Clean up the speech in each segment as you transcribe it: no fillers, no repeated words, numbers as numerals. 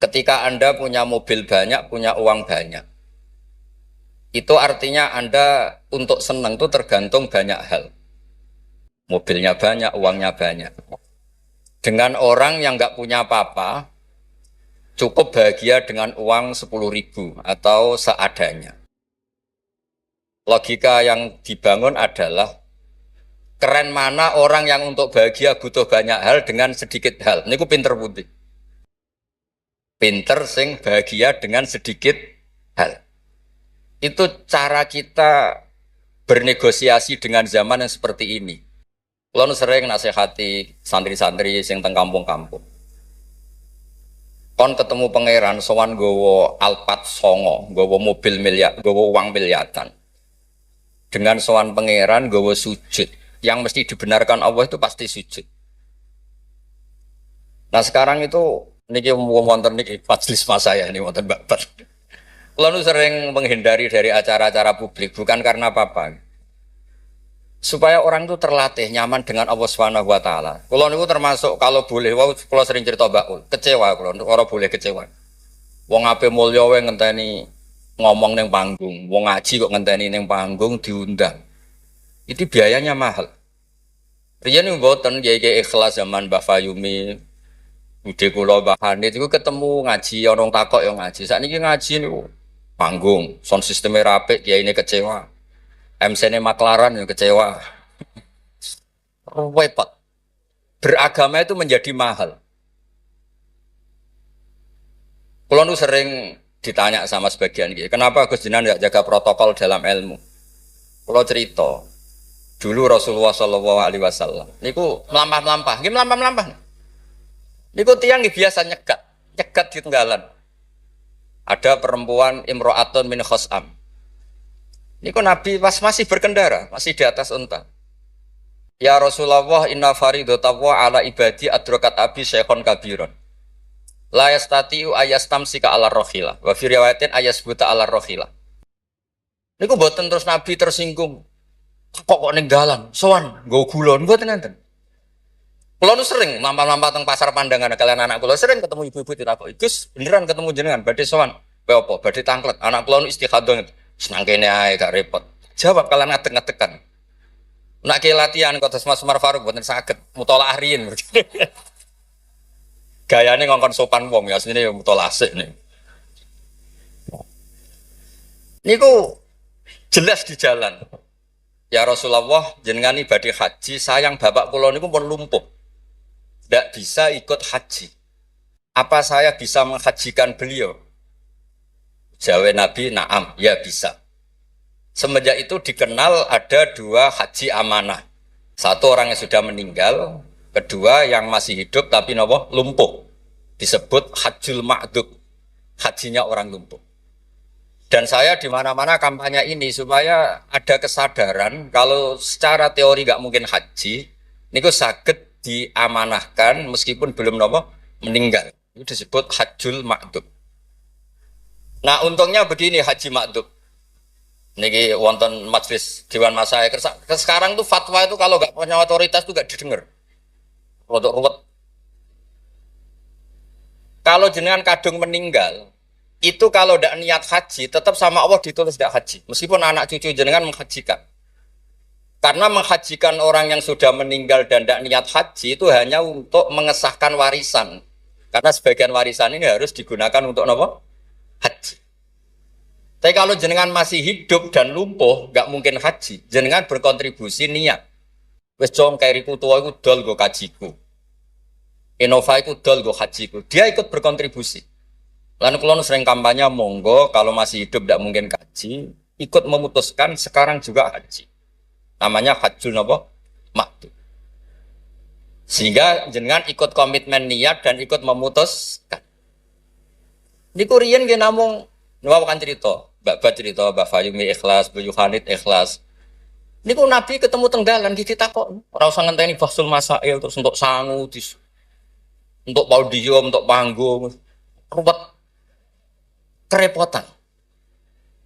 Ketika Anda punya mobil banyak, punya uang banyak, itu artinya Anda untuk senang itu tergantung banyak hal. Mobilnya banyak, uangnya banyak. Dengan orang yang nggak punya apa-apa, cukup bahagia dengan uang 10.000 atau seadanya. Logika yang dibangun adalah keren mana orang yang untuk bahagia butuh banyak hal dengan sedikit hal. Ini ku pinter putih. Pinter sing bahagia dengan sedikit hal. Itu cara kita bernegosiasi dengan zaman yang seperti ini. Kalau sering nasihati santri-santri sing teng kampung-kampung. Kon ketemu pangeran sowan gowo Alphard songo, gowo mobil miliar, gowo uang miliaran. Dengan sowan pangeran gowo sujud, yang mesti dibenarkan Allah itu pasti sujud. Nah sekarang itu niki wonten niki majelis mas saya ini wonten babat. Kalau sering menghindari dari acara-acara publik bukan karena apa-apa. Supaya orang itu terlatih nyaman dengan Allah Subhanahu wa taala. Kalau niku termasuk kalau boleh kalau sering cerita Mbak kecewa kalau orang boleh kecewa. Wong ape mulya wae ngenteni ngomong ning panggung, wong ngaji kok ngenteni ning panggung diundang. Itu biayanya mahal. Riyen mboten kiai ikhlas zaman Mbah Fayumi, Bude kula Mbah Hanid iku ketemu ngaji orang takok yo ngaji. Sakniki ngaji niku panggung, sound sistemnya rapik, kiyaine kecewa. MC-ne maklaran yang kecewa. Repot. Beragama itu menjadi mahal. Kalau nu sering ditanya sama sebagian gitu, kenapa Gus Jinan nggak jaga protokol dalam ilmu? Kalau cerita, dulu Rasulullah Shallallahu Alaihi Wasallam, niku melampah-melampah, gimana melampah-melampah? Niku tiang biasa nyegat di tenggalan. Ada perempuan Imro'atun min Khos'am. Niku Nabi pas masih berkendara, masih di atas unta. Ya Rasulullah inna faridatawa ala ibadi adrokat abi syekhon kabiron. La yastatiu ayastamsika ala rohila. Wa fi riwayatin ayasbuta ala rohila. Niku boten terus Nabi tersinggung. Kok ninggalan? Sowan, nggo gula mboten nenten. Kula nu sering lampah-lampah teng pasar pandangan kalian anak kula sering ketemu ibu-ibu ditakoki, "Gus, beneran ketemu jenengan badhe sowan?" "Kowe apa? Badhe tangklet." Anak kula nu istikhadah. Senang kene ae gak repot. Jawab kalian ngadeg-ngadegan. Nak ke latihan kok terus Mas Umar Faruk mboten saged mutolaah riyin. Gayane ngongkon sopan wong ya asline mutolaah sik nih. Niku jelas di jalan. Ya Rasulullah jenengan ibadah haji sayang bapak kula niku pun lumpuh. Tidak bisa ikut haji. Apa saya bisa menghajikan beliau? Jawab Nabi, na'am, ya bisa. Semenjak itu dikenal ada dua haji amanah. Satu orang yang sudah meninggal, kedua yang masih hidup tapi lumpuh. Disebut hajjul ma'dud, hajinya orang lumpuh. Dan saya di mana-mana kampanye ini supaya ada kesadaran kalau secara teori nggak mungkin haji, niku saged diamanahkan meskipun belum meninggal. Itu disebut hajjul ma'dud. Nah untungnya begini haji ma'dud. Niki wonten majelis Dewan Masyayikh. Sekarang tuh fatwa itu kalau nggak punya otoritas tuh nggak didengar. Rodok ruwet. Kalau jenengan kadung meninggal, itu kalau tidak niat haji, tetap sama Allah ditulis tidak haji. Meskipun anak cucu jenengan menghajikan. Karena menghajikan orang yang sudah meninggal dan tidak niat haji itu hanya untuk mengesahkan warisan. Karena sebagian warisan ini harus digunakan untuk haji. Tapi kalau jenengan masih hidup dan lumpuh, nggak mungkin haji. Jenengan berkontribusi niat. Wes jong kairiku tua iku dol go kajiku. Innova iku dol go hajiku. Dia ikut berkontribusi. Lalu kalau sering kampanye monggo kalau masih hidup tidak mungkin haji, ikut memutuskan sekarang juga haji. Namanya hajjul ma'dud. Sehingga jenengan ikut komitmen niat dan ikut memutuskan. Niku riyen nggih namung kan cerita, Mbak cerita, Mbak Fayumi ikhlas, Bu Yohanit ikhlas. Niku Nabi ketemu tenggalan iki takok, ora usah ngenteni bahsul masail terus untuk sangu, untuk podium, untuk panggung. Ruwet kerepotan.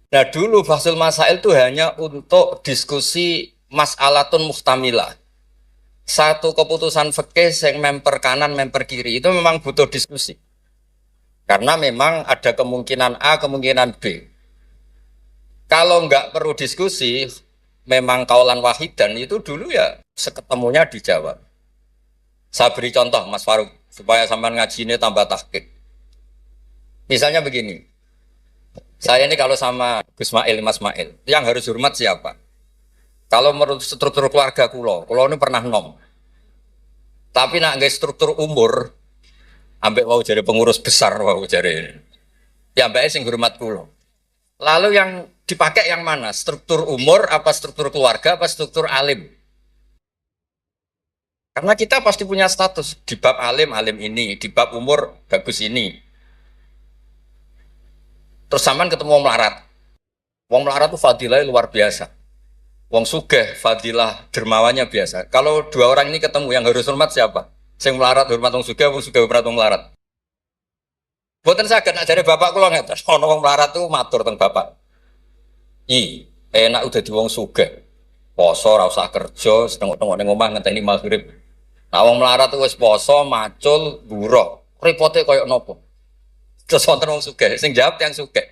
Nah dulu bahsul masail itu hanya untuk diskusi mas'alatun muhtamilah. Satu keputusan fikih yang memper kanan, memper kiri itu memang butuh diskusi. Karena memang ada kemungkinan A, kemungkinan B. Kalau nggak perlu diskusi, memang kaulan wahidan itu dulu ya seketemunya dijawab. Saya beri contoh Mas Faruk supaya sampai ngaji ini tambah tahqiq. Misalnya begini, saya ini kalau sama Gus Mail, Mas Mail, yang harus hormat siapa? Kalau menurut struktur keluarga kulo ini pernah nom. Tapi nak nggak struktur umur, ambek mau jadi pengurus besar mau jadi. Ya mbak sing hormat kulo. Lalu yang dipakai yang mana? Struktur umur, apa struktur keluarga, apa struktur alim? Karena kita pasti punya status di bab alim, alim ini, di bab umur bagus ini. Terus sampean ketemu wong melarat. Wong melarat itu fadilah luar biasa. Wong sugih fadilah dermawannya biasa. Kalau dua orang ini ketemu yang harus hormat siapa? Sing melarat hormat wong sugih hormat wong melarat. Boten saged nak jare bapak kula ngeten. Ana wong melarat tuh matur teng bapak. Enak udah di wong sugih. Poso ora usah kerja, setengok-tengok ning omah ngenteni maghrib. Nah wong melarat tuh wis poso, macul, buruh. Repote koyo nopo? Terus wonten wong sugih, sing jawab yang sugih.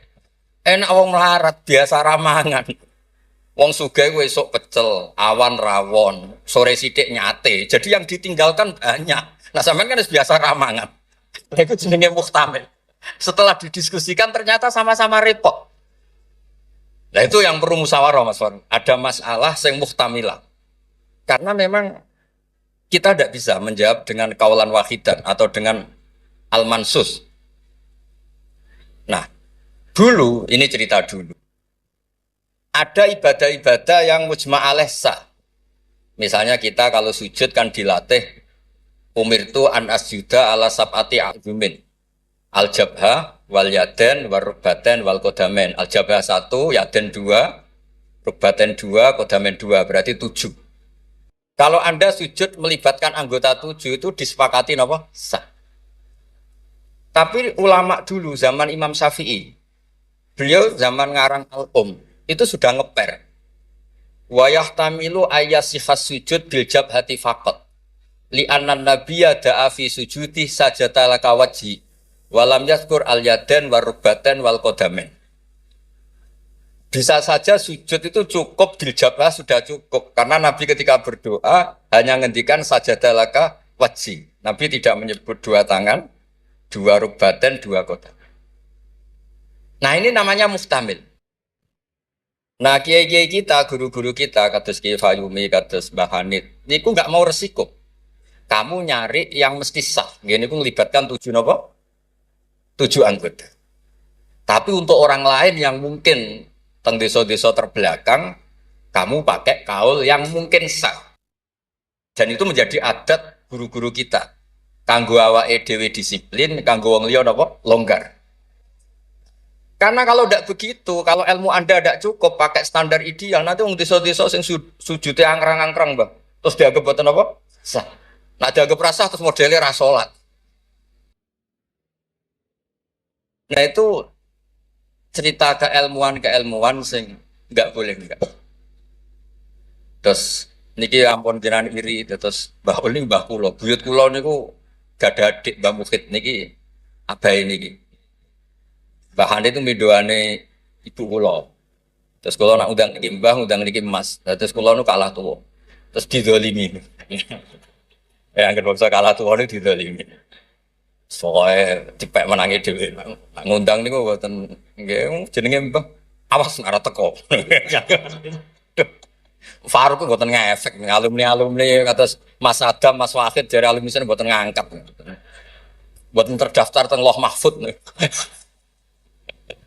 Enak wong melarat biasa ramangan. Wong sugih kuwi esuk pecel, awan rawon, sore sithik nyate. Jadi yang ditinggalkan banyak. Nah sampean kan biasa ramangan. Lha iku jenenge muhtamil. Setelah didiskusikan ternyata sama-sama repot. Nah itu yang perlu musyawarah Mas Faruk. Ada masalah sing muhtamilah. Karena memang kita tidak bisa menjawab dengan kaulan wahidan atau dengan al-mansus. Nah, dulu, ini cerita dulu. Ada ibadah-ibadah yang mujma' alaih sah. Misalnya kita kalau sujud kan dilatih umirtu an asjuda ala sab'ati a'zumin. Al-jabha wal yaden wal rukbaten wal kodamen. Al-jabha 1, yaden 2, rukbaten 2, kodamen 2. Berarti 7. Kalau Anda sujud melibatkan anggota 7 itu disepakati apa? Sah. Tapi ulama dulu zaman Imam Syafi'i, beliau zaman ngarang Al-Um, itu sudah ngeper. Wa yahtamilu ayyasihas sujud bil jabhati faqat. Li'annan nabiyya da'a fi sujudi sajata laka wajhi. Walam yadhkur al-yaden wal rukbaten wal kodamen. Bisa saja sujud itu cukup diljabah sudah cukup. Karena Nabi ketika berdoa hanya ngendikan sajata laka wajhi. Nabi tidak menyebut dua tangan, dua rukbaten, dua kodamen. Nah ini namanya muhtamil. Nah kiai-kiai kita, guru-guru kita, kados Kiai Fayumi, kados Mbah Hanid, niku nggak mau resiko. Kamu nyari yang mesti sah. Gini ku melibatkan 7 apa? 7 anggota. Tapi untuk orang lain yang mungkin teng desa-desa terbelakang, kamu pakai kaul yang mungkin sah. Dan itu menjadi adat guru-guru kita. Kanggo awake dhewe disiplin, kanggo wong liya napa? Longgar. Karena kalau tidak begitu, kalau ilmu Anda tidak cukup pakai standar ideal, nanti wong desa-desa sing sujute angkrang-angkrang, Bang. Terus dianggap boten apa? Sah. Nah dianggap rasah terus modelnya ra salat. Nah itu cerita keilmuan sing nggak boleh enggak. Terus niki ampun jenengan iri terus Mbah Uli Mbah kula, buyut kula niku gak ada adik Mbah Mukid niki abahe niki. Mbah Hane itu midoane ibu kula. Terus kula nak undang niki Mbah, undang niki Mas. Terus kula nu kalah tuwa. Terus didolimi. Ya anggere bangsa kalah tuwa niku didolimi. Soale dipek menangi dhewe. Ngundang niku mboten nggih jenenge Mbah. Awas nek ora teko. Faruk kok mboten ngefek alumni kados Mas Adam, Mas Wahid jare alumni sen mboten ngangkat. Mboten terdaftar teng Loh Mahfud.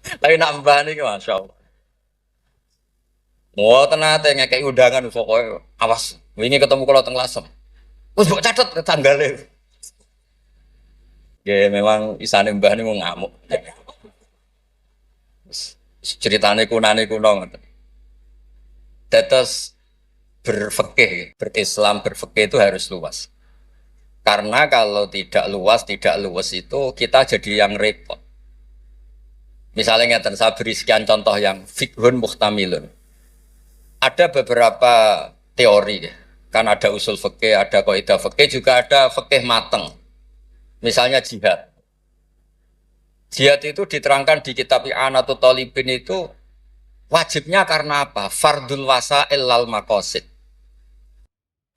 Tapi nak Mbah niki masyaallah. Mboten nate ngekeki undangan pokoke awas wingi ketemu kula teng Lasem. Wis mbok catet tanggale. Ya memang isane Mbah niku ngamuk. Ceritane kunane kuno ngoten. Tetes berfikih, berislam berfikih itu harus luas. Karena kalau tidak luas itu kita jadi yang repot. Misalnya ngeten, saya beri sekian contoh yang fikhun muhtamilun. Ada beberapa teori, kan ada usul fikih, ada kaidah fikih, juga ada fikih mateng. Misalnya jihad. Jihad itu diterangkan di kitab I'anatul Talibin itu wajibnya karena apa? Fardul wasa'il lal maqasid.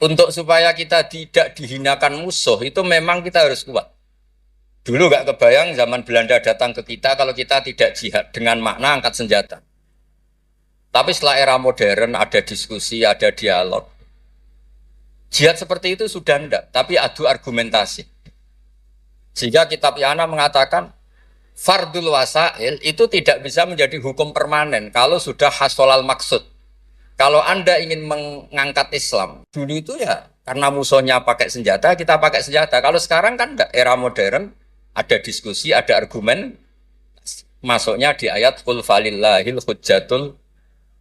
Untuk supaya kita tidak dihinakan musuh itu memang kita harus kuat. Dulu gak kebayang zaman Belanda datang ke kita kalau kita tidak jihad dengan makna angkat senjata. Tapi setelah era modern ada diskusi, ada dialog. Jihad seperti itu sudah enggak, tapi adu argumentasi. Sehingga kitab I'anah mengatakan fardul wasail itu tidak bisa menjadi hukum permanen kalau sudah hasolal maksud. Kalau Anda ingin mengangkat Islam, dulu itu ya karena musuhnya pakai senjata, kita pakai senjata. Kalau sekarang kan enggak, era modern, ada diskusi, ada argumen. Masuknya di ayat qul falillahil hujjatul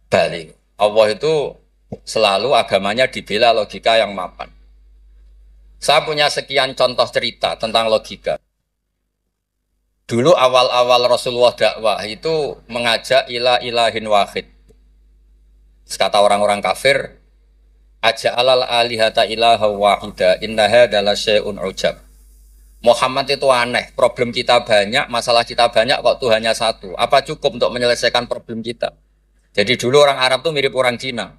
baligh. Allah itu selalu agamanya dibela logika yang mapan. Saya punya sekian contoh cerita tentang logika. Dulu awal-awal Rasulullah dakwah itu mengajak ila ilahin wahid. Kata orang-orang kafir, aja'alal alihata ilaha wahida innaha adalah syai'un ujab. Muhammad itu aneh, problem kita banyak, masalah kita banyak kok Tuhannya satu. Apa cukup untuk menyelesaikan problem kita? Jadi dulu orang Arab tuh mirip orang Cina.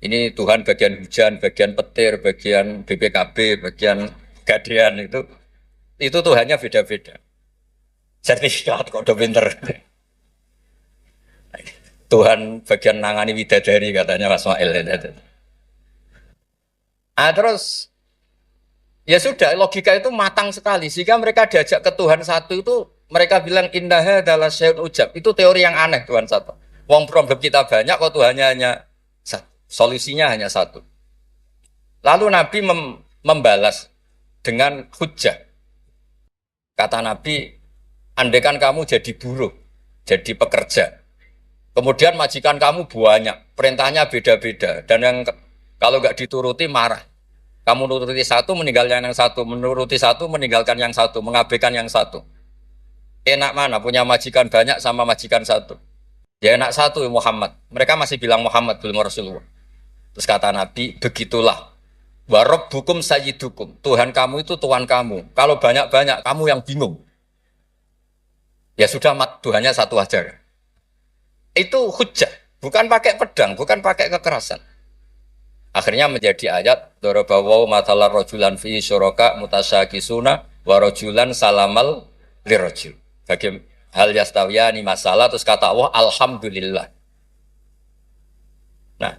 Ini Tuhan bagian hujan, bagian petir, bagian BPKB, bagian gadean itu Tuhannya beda-beda. Sertifikat kok udah pinter. Tuhan bagian nangani widadari katanya Mas Mail. Terus ya sudah logika itu matang sekali sehingga mereka diajak ke Tuhan satu itu mereka bilang indaha adalah syai'un ujab. Itu teori yang aneh Tuhan satu. Wong problem kita banyak kok Tuhannya hanya satu. Solusinya hanya satu. Lalu Nabi membalas dengan hujjah. Kata Nabi, andaikan kamu jadi buruh, jadi pekerja. Kemudian majikan kamu banyak, perintahnya beda-beda. Dan yang kalau nggak dituruti marah. Kamu menuruti satu, meninggalkan yang satu. Menuruti satu, meninggalkan yang satu. Mengabaikan yang satu. Enak mana punya majikan banyak sama majikan satu? Ya enak satu Muhammad. Mereka masih bilang Muhammad, belum Rasulullah. Terus kata Nabi, begitulah. Warob hukum sayyidukum. Tuhan kamu itu Tuhan kamu. Kalau banyak-banyak, kamu yang bingung. Ya sudah, Tuhannya satu aja. Itu hujjah. Bukan pakai pedang, bukan pakai kekerasan. Akhirnya menjadi ayat, Dorobawaw matalar rojulan fi syuraka mutasyakisuna warojulan salamal lirojul. Bagi hal yastawiyani masalah, terus kata Allah, Alhamdulillah. Nah,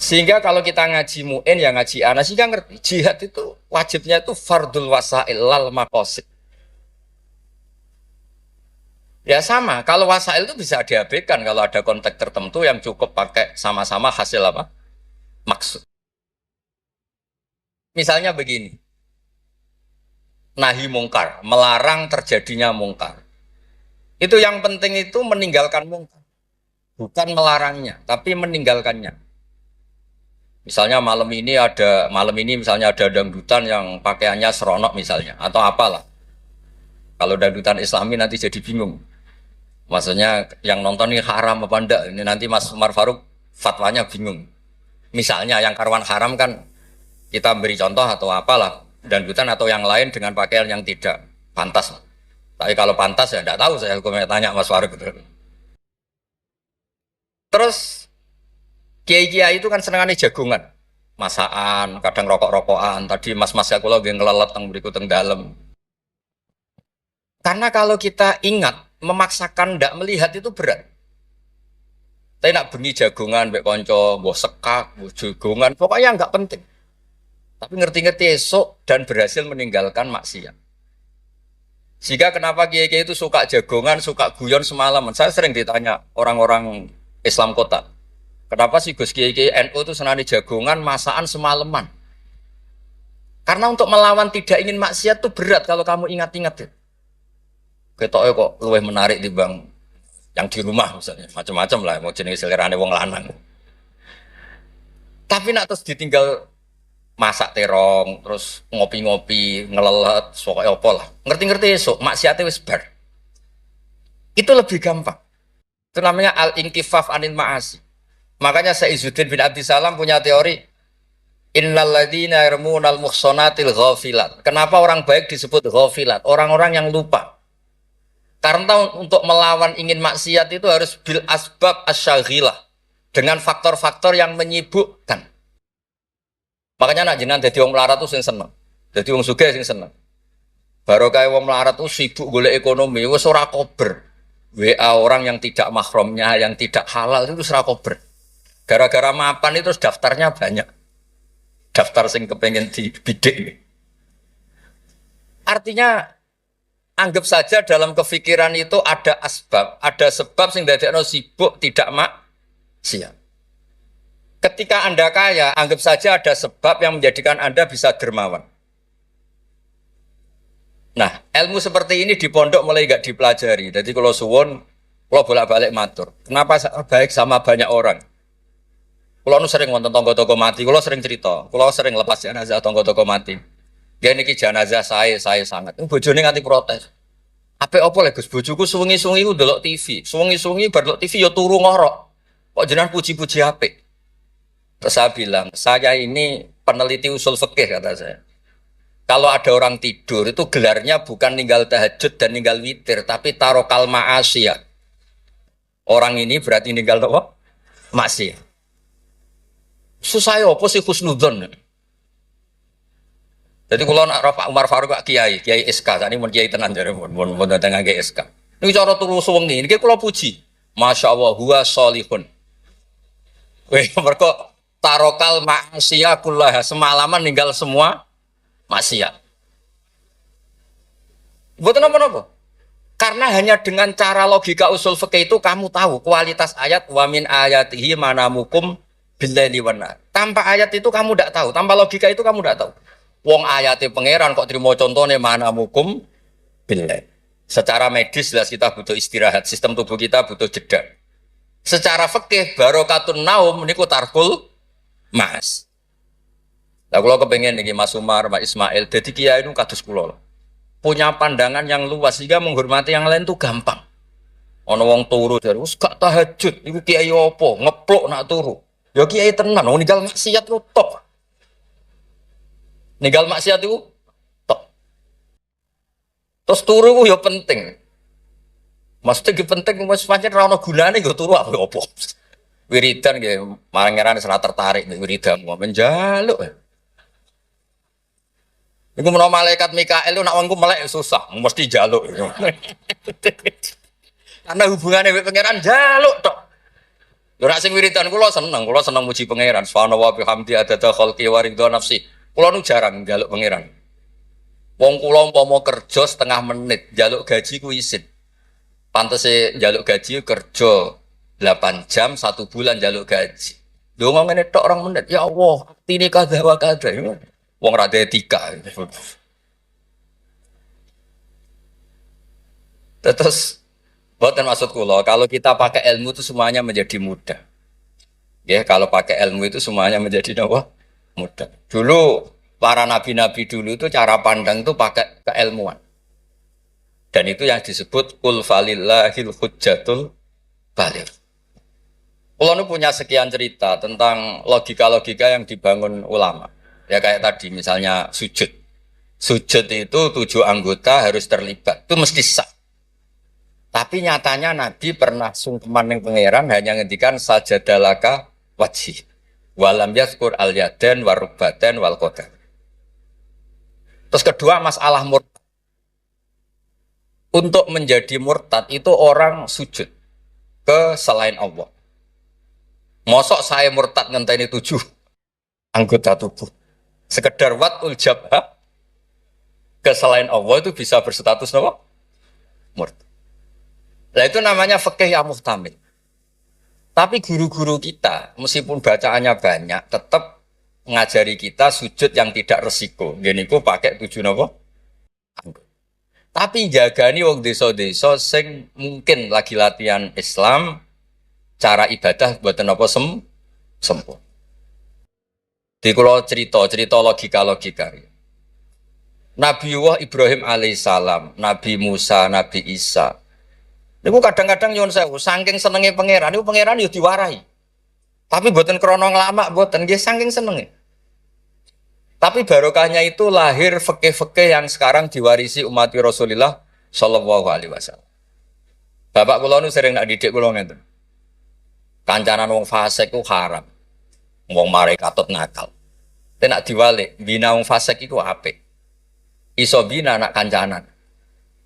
sehingga kalau kita ngaji mu'in, ya ngaji ana, sehingga ngerti, jihad itu wajibnya itu fardul wasail lal maqasid. Ya sama, kalau wasail itu bisa diabaikan kalau ada konteks tertentu yang cukup pakai sama-sama hasil apa? Maksud. Misalnya begini, nahi mungkar, melarang terjadinya mungkar. Itu yang penting itu meninggalkan mungkar. Bukan melarangnya, tapi meninggalkannya. Misalnya malam ini misalnya ada dangdutan yang pakaiannya seronok misalnya, atau apalah. Kalau dangdutan Islami nanti jadi bingung. Maksudnya yang nonton ini haram apa enggak? Ini nanti Mas Umar Faruk fatwanya bingung. Misalnya yang karuan haram kan kita beri contoh atau apalah dangdutan atau yang lain dengan pakaian yang tidak pantas. Tapi kalau pantas ya enggak tahu, saya hukumnya tanya Mas Faruk. Terus kiai-kiai itu kan senengannya jagongan, masakan, kadang rokok-rokokan. Tadi mas-mas aku lagi ngelelet teng berikut teng dalam. Karena kalau kita ingat memaksakan ndak melihat itu berat. Tapi nak bengi jagongan, mbek konco, mbok sekak, mbok jagongan, pokoknya nggak penting. Tapi ngerti-ngerti esok dan berhasil meninggalkan maksiat. Sehingga kenapa kiai-kiai itu suka jagongan, suka guyon semalaman. Saya sering ditanya orang-orang Islam kota, kenapa sih Gus Kiai-Kiai NU itu senani jagongan, masakan semalaman? Karena untuk melawan tidak ingin maksiat itu berat kalau kamu ingat-ingat. Ketoknya kok lebih menarik dibanding yang di rumah misalnya, macam-macam lah, mau jenis selerane wong lanang. Tapi nak terus ditinggal masak terong, terus ngopi-ngopi, ngelelet, pokoknya apa lah. Ngerti-ngerti esok, maksiatnya wis bar. Itu lebih gampang. Itu namanya al-inkifaf anil ma'asi. Makanya Saizuddin bin Abdissalam punya teori innal ladzina yarmunal muhsanatil ghafilat. Kenapa orang baik disebut ghafilat? Orang-orang yang lupa. Karena untuk melawan ingin maksiat itu harus bil asbab asyaghilah, dengan faktor-faktor yang menyibukkan. Makanya nak jenengan dadi wong melarat tuh sing seneng. Dadi wong sugih sing seneng. Baru kayak wong melarat tuh sibuk golek ekonomi, wis ora kober. WA orang yang tidak mahramnya, yang tidak halal itu ora kober. Gara-gara mapan itu daftarnya banyak. Daftar sing kepengen dibidik. Artinya anggap saja dalam kefikiran itu ada asbab, ada sebab sing dadekno sibuk tidak maksiat. Ketika Anda kaya, anggap saja ada sebab yang menjadikan Anda bisa dermawan. Nah, ilmu seperti ini di pondok mulai gak dipelajari. Jadi kalau suwon, kalau bolak-balik matur. Kenapa baik sama banyak orang? Kalau sering nonton tonggo-tonggo mati, kalau sering cerita, kalau sering lepas jenazah tonggo-tonggo mati. Dia niki jenazah saya sangat. Bojone nganti protes. Apa lagi Gus, bojoku suwengi-suwengi ku ndelok TV. Suwengi-suwengi bar ndelok TV ya turu ngorok. Kok jenengan puji-puji apik? Terus saya bilang, saya ini peneliti usul fikih kata saya. Kalau ada orang tidur itu gelarnya bukan ninggal tahajud dan ninggal witir, tapi tarokal ma'asiyah. Orang ini berarti ninggal apa? Maksiat. Susah ya apa sih husnudzon? Jadi kalau nak Pak Umar Faruk Kiai SK, tadi mau Kiai tenan jare mau datang ke SK. Ini cara turu suwengi, ini kalau puji. Masya Allah, huwa solihun. Weh, mereka tarokal ma'asiyah kullah, semalaman ninggal semua maksiat. Buat apa-apa? Karena hanya dengan cara logika usul fikih itu kamu tahu kualitas ayat wa min ayatihi manamukum billaili wan nahar. Tanpa ayat itu kamu tidak tahu, tanpa logika itu kamu tidak tahu. Wong ayate pangeran kok terima contohnya manamukum billail. Secara medis jelas kita butuh istirahat, sistem tubuh kita butuh jeda. Secara fikih barokatun naum niku tarkul mas. Lah kalau kepengen nih Mas Umar, Mas Ismail, jadi kiai itu kados kula. Punya pandangan yang luas sehingga menghormati yang lain itu gampang. Ono wong turu dari wis gak tahajud, iku kiai opo? Ngeplok nak turu. Ya kiai tenan, wong ninggal maksiat ku top. Ninggal maksiat itu top. Terus turu ku ya penting. Maksudnya penting wis pancen ra ono gunane yo turu apa opo. Wiridan nggih, marangeran ora tertarik nek wiridan menjaluk. Iku menawa malaikat Mikael itu nak wongku melek susah, mesti jaluk. Karena hubungannya dengan pangeran jaluk tok. Lha nek sing wiridan kula seneng muji pangeran. Subhanallah wa bihamdi adada khalqi wa ridha nafsi. Kula nu jarang njaluk pangeran. Wong kula umpama kerja setengah menit, njaluk gaji ku isin. Pantese njaluk gaji kerja 8 jam 1 bulan njaluk gaji. Dongo ngene tok 2 menit. Ya Allah, tine kadha wa kadha. Wong ra etika. Terus bukan maksud kula, kalau kita pakai ilmu itu semuanya menjadi mudah. Ya, kalau pakai ilmu itu semuanya menjadi apa? Mudah. Dulu para nabi-nabi dulu itu cara pandang itu pakai keilmuan. Dan itu yang disebut qul falillahil hujjatul baligh. Kula nu punya sekian cerita tentang logika-logika yang dibangun ulama. Ya kayak tadi misalnya sujud. Sujud itu 7 anggota harus terlibat. Itu mesti sah. Tapi nyatanya Nabi pernah sungkeman yang pangeran hanya ngendikan sajadalaka wajhi. Walam yazkur al-yadan warubatan wal qadar. Terus kedua masalah murtad. Untuk menjadi murtad itu orang sujud ke selain Allah. Mosok saya murtad ngenteni 7 anggota tubuh. Sekedar watul jabha ke selain Allah itu bisa berstatus apa? Murtad. Nah itu namanya fikih yang muhtamil. Tapi guru-guru kita meskipun bacaannya banyak tetap ngajari kita sujud yang tidak resiko. Gini ku pakai 7 apa? Tapi jagani wong desa-desa sing mungkin lagi latihan Islam cara ibadah buatan apa sempurna. Di kalau cerita logika. Nabi Ibrahim alaihissalam, Nabi Musa, Nabi Isa. Niku kadang-kadang nyuwun sewu, saking senenge pangeran, niku pangeran yo diwarai. Tapi buatan krono ngelama, buatan nggih saking senenge. Tapi barokahnya itu lahir fikih-fikih yang sekarang diwarisi umat Rasulullah Shallallahu Alaihi Wasallam. Bapak kula nu sering nak didik kula ngeten. Kancanan wong fasik ku haram. Wong mare katut nakal. Tapi nak diwalik, bina wong fasik iku apik. Iso bina anak kancanan.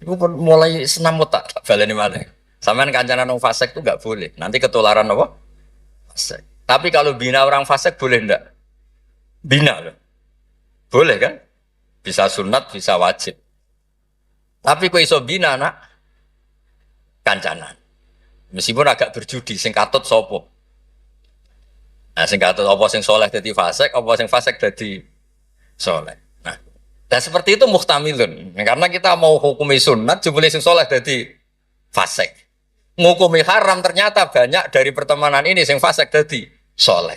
Iku pun mulai senam otak tak baleni malih. Sampean kancanan wong fasik itu enggak boleh. Nanti ketularan apa? Fasik. Tapi kalau bina orang fasik boleh ndak? Bina loh. Boleh kan? Bisa sunat, bisa wajib. Tapi kok iso bina anak kancanan. Meskipun agak berjudi, sing katut sopo. Nah, sing katut apa sing soleh dadi fasik, apa sing fasik dadi soleh. Nah, dan seperti itu muhtamilun. Karena kita mau hukumi sunat, jumlah sing soleh dadi fasik. Ngukumi haram ternyata banyak dari pertemanan ini sing fasik dadi soleh.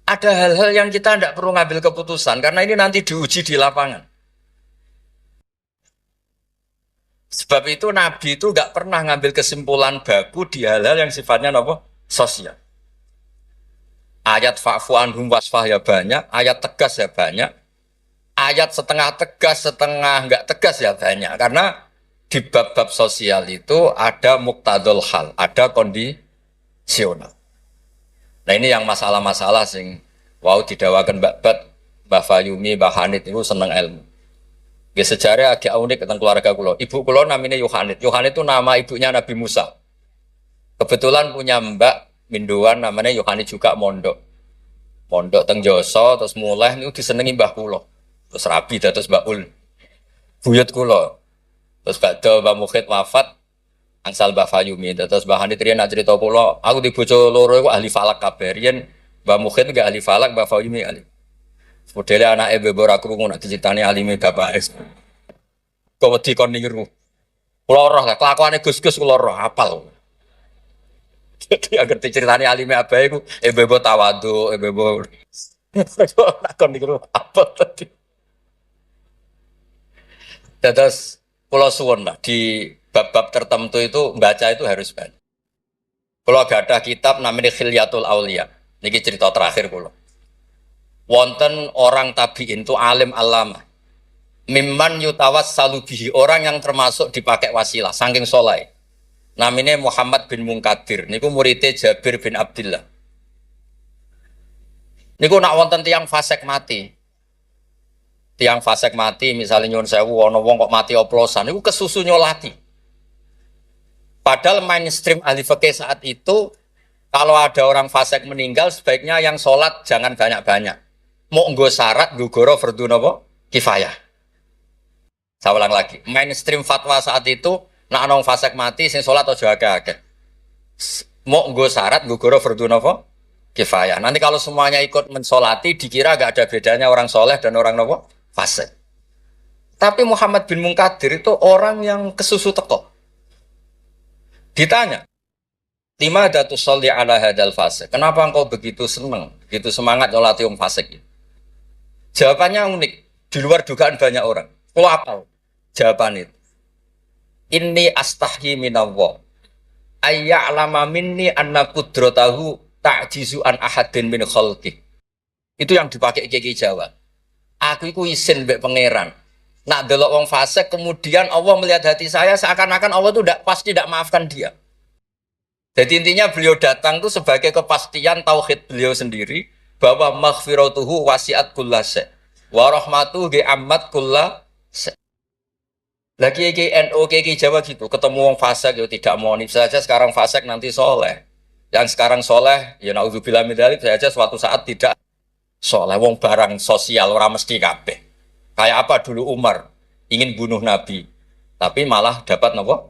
Ada hal-hal yang kita tidak perlu ngambil keputusan karena ini nanti diuji di lapangan. Sebab itu Nabi itu nggak pernah ngambil kesimpulan baku di hal-hal yang sifatnya apa? Sosial. Ayat fa'fu anhum wasfah ya banyak, ayat tegas ya banyak, ayat setengah tegas, setengah nggak tegas ya banyak. Karena di bab-bab sosial itu ada muktadul hal, ada kondisional. Nah ini yang masalah-masalah sing wow didawakan Mbak Fayumi, Mbak Hanit itu seneng ilmu. Ya sejarah agak unik tentang keluarga kulo. Ibu kulo namanya Yohanit. Yohanit itu nama ibunya Nabi Musa. Kebetulan punya mbak Minduan namanya Yohanit juga mondok. Mondok teng Joso terus mulai itu disenengi mbah kulo. Terus rabi terus Mbak Ul. Buyut kulo. Terus badhe Mbak Mukhid wafat angsal Mbak Fayumi. Terus Mbak Hanit riyen cerita kulo, aku di bojo loro iku ahli falak kabeh. Riyen Mbak Mukhid enggak ahli falak, Mbak Fayumi ahli. Modele anake bebor aku ngono diceritani alime bapak es. Kok wedi kon niru. Kula roh lah kelakuane Gus-gus kula roh apal. Jadi agar diceritani alime abae iku bebo tawadhu, bebo kon niru apa tadi. Terus kula suwun lah di bab-bab tertentu itu baca itu harus banyak. Kula gadah kitab namanya Khilyatul Auliya. Niki cerita terakhir kula. Wonten orang tabi'in itu alim alama. Mimman yutawassalu bihi, orang yang termasuk dipakai wasilah saking soleh. Namanya Muhammad bin Munkadir. Niku muridnya Jabir bin Abdullah. Niku nak wonten tiang fasik mati. Tiang fasik mati misalnya nyuwun sewu ana wong kok mati oplosan niku kesusu nyolati. Padahal mainstream ahli fikih saat itu kalau ada orang fasik meninggal sebaiknya yang sholat jangan banyak-banyak. Mau nggo syarat nggo goro fardhu napa? Kifayah. Saya ulang lagi. Mainstream fatwa saat itu nak ana wong fasik mati sing salat aja akeh-akeh. Mau nggo syarat nggo goro fardhu napa? Kifayah. Nanti kalau semuanya ikut mensolati dikira gak ada bedanya orang soleh dan orang napa? Fasik. Tapi Muhammad bin Munkadir itu orang yang kesusu teko. Ditanya, "Lima datu sholli ala hadal fasik." Kenapa engkau begitu senang, begitu semangat nyolati wong fasik? Jawabannya unik, di luar dugaan banyak orang. Kalau apa? Jawaban itu. Inni astahyi minallah. Ayya'lama minni anna qudratahu ta'jizu an ahadin min khalqih. Itu yang dipakai Kiai Jawa. Aku iku isin mbek pangeran. Nak delok wong fasik kemudian Allah melihat hati saya seakan-akan Allah itu pasti tidak maafkan dia. Jadi intinya beliau datang itu sebagai kepastian tauhid beliau sendiri bahwa maghfiratuhu wasiat kullase wa rahmatuhu ge ammat kullase. Lagi NU Kiai Jawa gitu, ketemu wong fasik yo tidak mau nip saja sekarang fasik nanti soleh. Yang sekarang soleh ya naudzubillah min dzalik saja suatu saat tidak soleh. Wong barang sosial ora mesti kabeh. Kayak apa dulu Umar ingin bunuh Nabi, tapi malah dapat napa?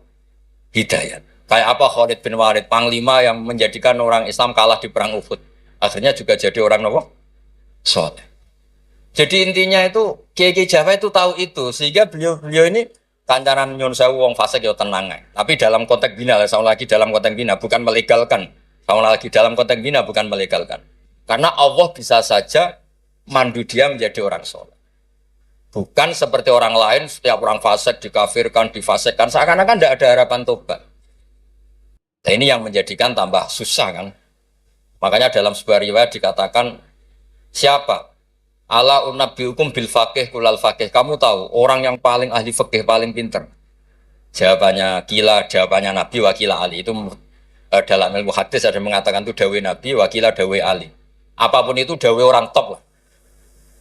Hidayat. Kayak apa Khalid bin Walid, panglima yang menjadikan orang Islam kalah di perang Uhud. Akhirnya juga jadi orang napa? Soleh. Jadi intinya itu Kiai Jawa itu tahu itu sehingga beliau ini kancanan nyun sewu wong fasik yo tenang ae. Tapi dalam konteks bina, sama lagi dalam konteks bina bukan melegalkan. Sama lagi dalam konteks bina bukan melegalkan. Karena Allah bisa saja mandu dia menjadi orang soleh. Bukan seperti orang lain setiap orang fasik dikafirkan, difasikkan seakan-akan tidak ada harapan tobat. Nah ini yang menjadikan tambah susah kan. Makanya dalam sebuah riwayat dikatakan siapa? Ala unabbiukum bil faqih kulal faqih. Kamu tahu orang yang paling ahli fikih paling pinter. Jawabannya kila, jawabannya Nabi, wakila Ali. Itu dalam ilmu hadis ada mengatakan itu dawe Nabi, wakila dawe Ali. Apapun itu dawe orang top lah.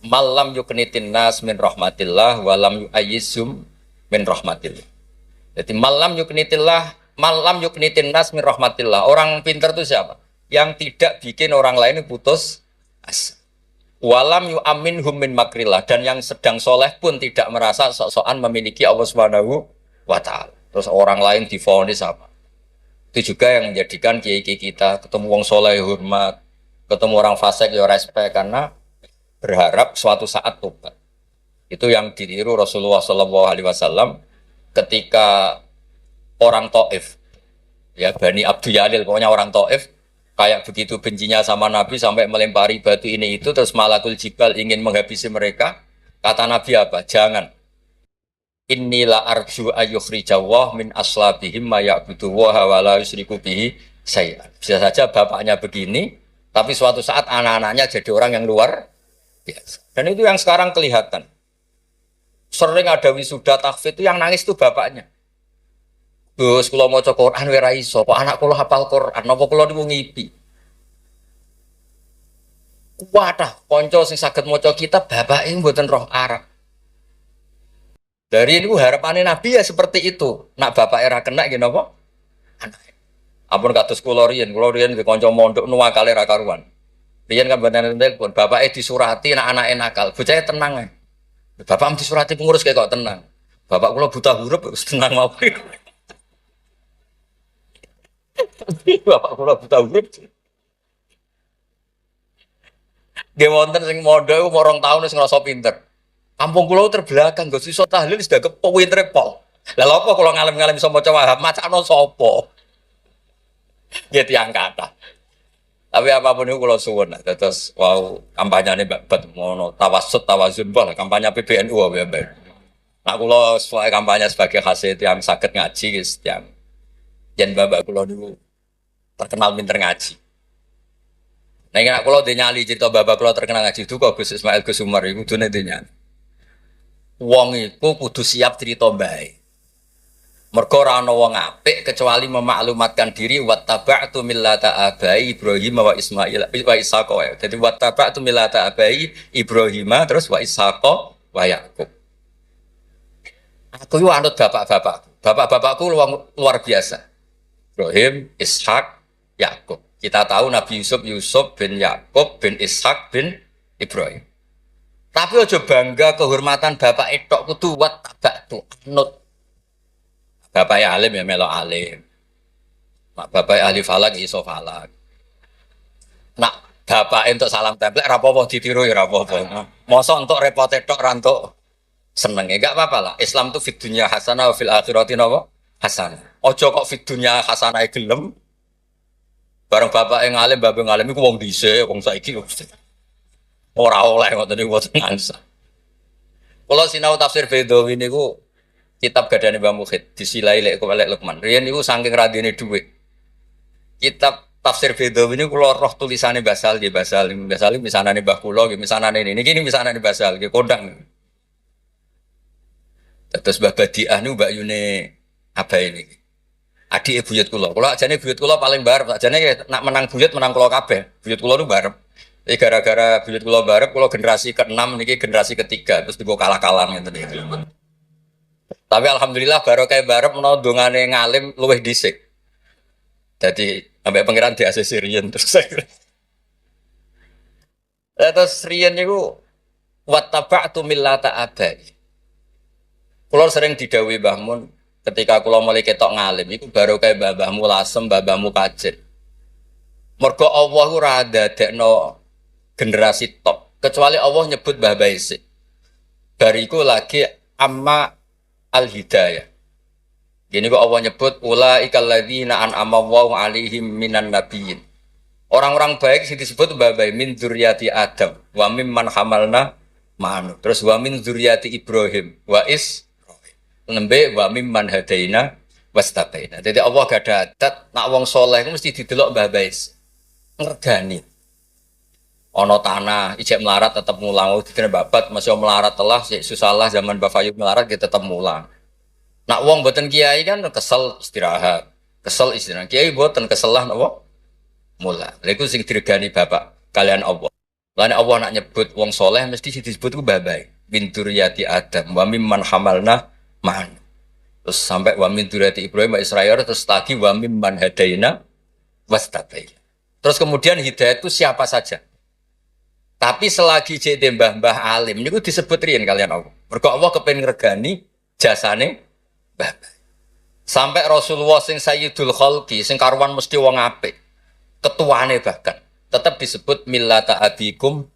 Malam yuknitin nas min rahmatillah, walam yu'ayyizum min rahmatillah. Jadi malam yuknitin nas min rahmatillah. Orang pintar itu siapa? Yang tidak bikin orang lain putus asa. Walam yu'aminhum min makrillah, dan yang sedang soleh pun tidak merasa sok-sokan memiliki Allah Subhanahu wa ta'ala. Terus orang lain divonis apa? Itu juga yang menjadikan kiai-kiai kita ketemu wong soleh hormat, ketemu orang fasik ya respect, karena berharap suatu saat tobat. Itu yang ditiru Rasulullah SAW ketika orang Taif, ya Bani Abdul Yalil, pokoknya orang Taif kayak begitu bencinya sama Nabi sampai melempari batu ini itu, terus Malakul Jibal ingin menghabisi mereka. Kata Nabi apa? Jangan. Inilah arju ayyukhrijawah min aslabihim ma ya'budu wa la yusyriku bihi syai'an. Bisa saja bapaknya begini, tapi suatu saat anak-anaknya jadi orang yang luar biasa. Dan itu yang sekarang kelihatan. Sering ada wisuda tahfidz itu yang nangis itu bapaknya. Gus, kalau mau Quran wira iso, kok anak kula hafal Quran, napa kula niku ngipi. Wadah, konco sing saged maca kitab bapake mboten roh Arab. Dari itu harapannya Nabi ya seperti itu. Nak bapak era kena gini apa? Anak. Ampun kados kula riyen di konco mondok nuwakale ra karuan. Riyen kan mboten telepon, bapake disurati anak-anake nakal. Bocahe tenang ae. Bapak disurati pengurus kayak kok tenang. Bapak kula buta huruf wis tenang mawon. Bapak kula buta huruf. Nggih wonten sing mondok umur 2 tahun wis ngrasa pinter. Kampung kula terbelakang, Gus iso tahlil sudah kepowin repol. Lah lha apa kula ngalem-ngalem iso maca Wahab, macakno sapa? Ya tiyang kathah. Tapi apapun itu kula suwun, terus wow kampanyane babat mono tawassut tawazun bah kampanye PBNU wae. Nah kula sesuai kampanye sebagai hasil yang saged ngaji guys, yang yen bapak kula niku terkenal pinter ngaji. Nah nek kula nyali cerita bapak kula terkenal ngaji itu kok Gus Ismail Gus Umar iku kudune nyali. Wong iku kudu siap cerita bae. Mergo ora ana wong apik kecuali memaklumatkan diri wattaba'tu millata abai Ibrahim wa Ismail wa Ishaq. Jadi wattaba'tu millata abai Ibrahim terus wa Ishaq wa Yakub. Aku yo anut bapak-bapak. Bapak-bapakku luar biasa. Ibrahim, Ishaq, Yakub. Kita tahu Nabi Yusuf bin Yakub bin Ishaq bin Ibrahim. Tapi aja bangga kehormatan bapak etok kudu wattaba'tu anut. Bapak alim ya melok alim. Mak bapak ahli falak iso falak. Nak bapak entuk salam templek ra apa-apa ditiru ya ra apa-apa. Mosok entuk repot tok ra entuk seneng ya gak apa-apa lah. Islam tuh fid dunya hasanah wa fil akhirati napa? Hasanah. Aja kok fid dunya hasanah gelem. Bareng bapak yang alim, bapak ngalim iku wong dhisik, wong saiki ora oleh ngoten niku mboten ngasa. Kula sinau tafsir Bedawi niku kitab gadane Mbah Mukhid disilai lek Lukman. Riyen niku saking radine dhuwit. Kitab tafsir Bedawi niku kula roh tulisane Basal nggih Basal misanane Mbah kula nggih misanane niki misanane Basal nggih kondang. Terus Mbah Badiah niku Mbak Yune abahe niki. Adik buyut kula. Kula ajane buyut kula paling barep, ajane nak menang buyut menang kula kabeh. Buyut kula niku barep. Jadi gara-gara buyut kula barep, kula generasi ke-6 niki generasi ketiga terus digo kalah-kalah ngeten iki. Tapi alhamdulillah barokah barep menawa dongane ngalim luwih dhisik. Jadi sampai pangeran di ACC riyen terus saya. Terus riyen niku wattaba'tu millata abai. Kula sering didhawuhi Mbah Mun ketika kula mulai ketok ngalim iku barokah mbahmu lasem, mbahmu kajet. Mergo Allah ora dadekno generasi top kecuali Allah nyebut Mbah Baisik. Bariku lagi amma al-hidayah. Gini kok Allah nyebut ulaikal ladzina an'ama Allahu 'alaihim minan nabiyyin. Orang-orang baik sing disebut Mbah Baik min dzurriyyati Adam wa mimman hamalna ma'anu. Terus wa min dzurriyyati Ibrahim wa nembe wa mimman hadaina wastabaina. Jadi Allah gak ada adat nak wong saleh mesti didelok Mbah Baik. Ngergani. Ono tanah ijek melarat tetap mulang, dikene babat masih melarat telah susah lah zaman Mbah Fayub melarat kita tetap mulang. Nak wong mboten kiai kan kesel istirahat. Kesel istirahat. Kiai mboten kesel lah napa? Mula. Lha iku sing diregani bapak kalian Allah. Lan Allah nak nyebut wong soleh mesti disebut ku babai. Min dzurriyyati Adam wa mimman hamalna ma'an. Terus sampai wa min dzurriyyati Ibrahim wa Israil terus lagi wa mimman hadaina wastabaina. Terus kemudian hidayah itu siapa saja. Tapi selagi jadi mbah-mbah alim niku disebut riyen kalian Allah. Mergo Allah kepengin ngregani jasane mbah. Sampai Rasulullah sing Sayyidul Khalqi sing karuan mesti wong apik. Ketuane bahkan tetap disebut millata abikum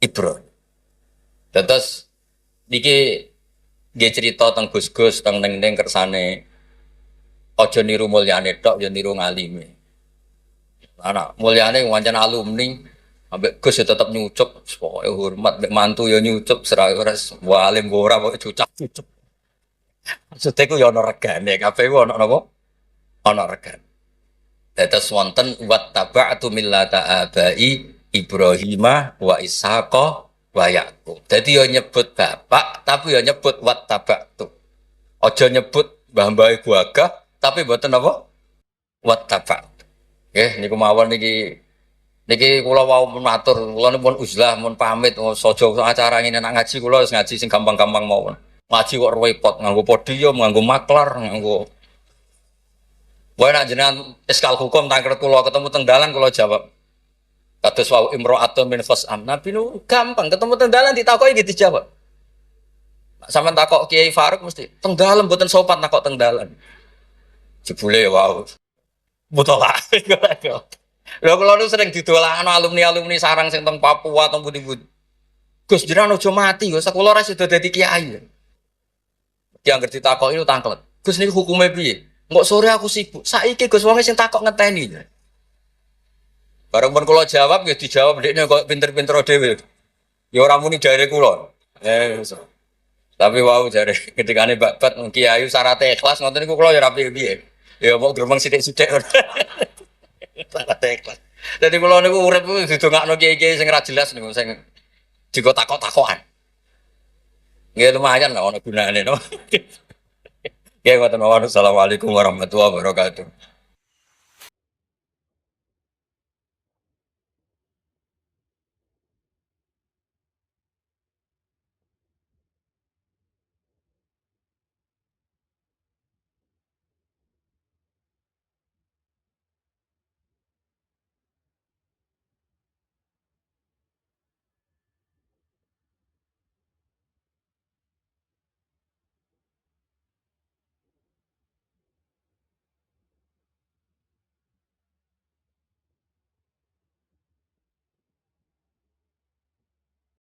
Ibrahim. Terus niki nggih cerita teng Gus-gus teng ning kersane aja niru mulyane tok ya niru ngalime. Anak mulyane wancen alumni ambek Gus ya tetep nyucup pokoke hormat mbek mantu ya nyucup serah ora walim ora pokoke cucak-cucup. Maksudnya ku ya ana regane kabeh ku ana napa? Ana regane. Dados wonten wattaba'tu millata abai Ibrahimah wa Ishaqa wa Yaqub. Dadi yo nyebut bapak tapi yo nyebut wattaba'tu. Aja nyebut mbah-mbah gagah tapi mboten apa? Wattaba'tu. Nggih niku mawon niki kula wau matur, kula pun uzlah mun pamit saja acara ngene nak ngaji kula wis ngaji sing gampang-gampang mawon. Ngaji kok repot nganggo podium, nganggo maklar, nganggo Wae nak jenengan eskal hukum tangker kula ketemu teng dalan kula jawab. Kados wau imro'atun min khosam. Nabi nu gampang ketemu teng dalan ditakoki gitu dijawab. Sampeyan takok Kiai Faruk mesti teng dalan mboten sopan takok teng dalan. Jebule wau. Mutola. Lha kula nu sering didolakno alumni-alumni sarang sing teng Papua teng pundi-pundi. Gus jenengan aja mati, Gus kula ora sida dadi kiai. Ki anggere ditakoki nu tangklet. Gus niku hukume piye? Nggak sore aku sibuk. Saiki Gus wong sing takok ngenteni. Bareng pun kula jawab ya dijawab dekne kok pinter-pinter dhewe. Ya ora muni jare kula. So. Tapi wau jare ketikane babat kiai syaraté ikhlas ngoten niku kula ya ora piye-piye. Ya mau gremeng sithik-sithik. Syaraté ikhlas. Dadi kula niku urip didongakno kiai-kiai sing ora jelas niku sing juga takok-takokan. Nggih lumayan lah ono gunane no. Ya, wassalamualaikum warahmatullahi wabarakatuh.